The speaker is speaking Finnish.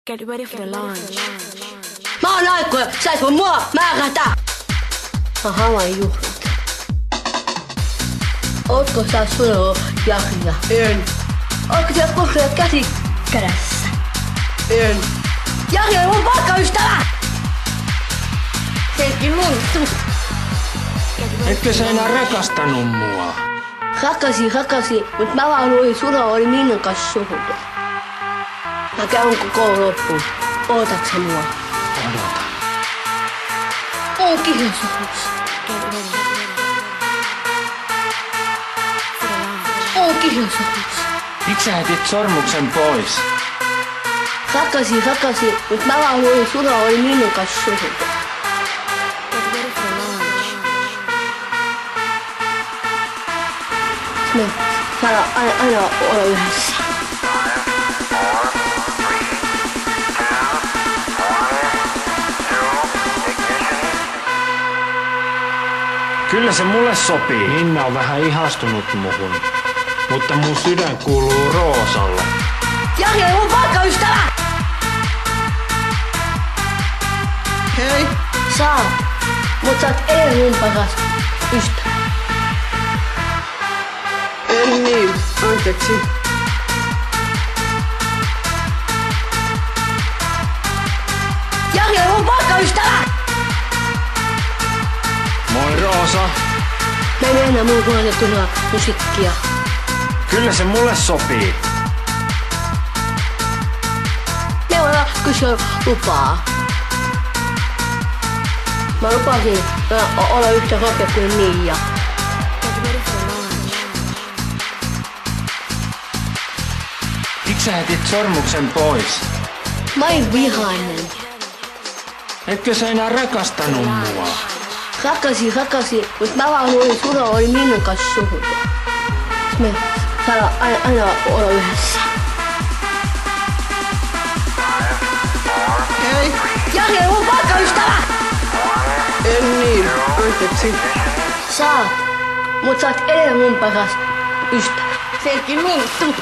Get ready for the launch. Mä oon aikkoja, sä et voi mua määrätä! Mä haluan juhlit. Ootko sä suloo Jahja? En. Ootko siellä koskaan käsi kädessä? En. Jahja on mun poikaystävä! Senkin muuttu. Etkö sä enää rakastanut mua? Rakasi, mut mä vaan luin sulla oli Minnan kanssa suhunut. Mä käyn koko loppuun. Ootat sä mua? Odota. Oon kihlasuhus. Oon kihlasuhus. Miksi sä hetit sormuksen pois? Rakasi, mut mä vaan luin sulla oli Minnan kanssa suhunut. Get ready for the launch. Me saadaan aina olla yhdessä. Kyllä se mulle sopii. Minna on vähän ihastunut muhun, mutta mun sydän kuuluu Roosalle. Jahja on mun poikaystävä! Hei. Saa, mut sä oot edelleen mun paras ystävä. En niin. Anteeksi. Jahja on mun poikaystävä! Moi Roosa. Mä en enää mun kuunneltuna musiikkia. Kyllä se mulle sopii. Me voidaan kysyä lupaa. Mä lupasin olla yhtä rohkea kuin Mia. Get ready for the launch. Miksi sä hetit sormuksen pois? Mä olin vihainen. Etkö sä enää rakastanut mua? Rakasi, mut mä vaan luin sulla oli Minnan kanssa suhunut. Me saadaan aina olla yhdessä. Hei. Jahja on mun poikaystävä! En niin. Anteeksi. Saat, mut sä oot edelleen mun paras ystävä. Senkin muuttu.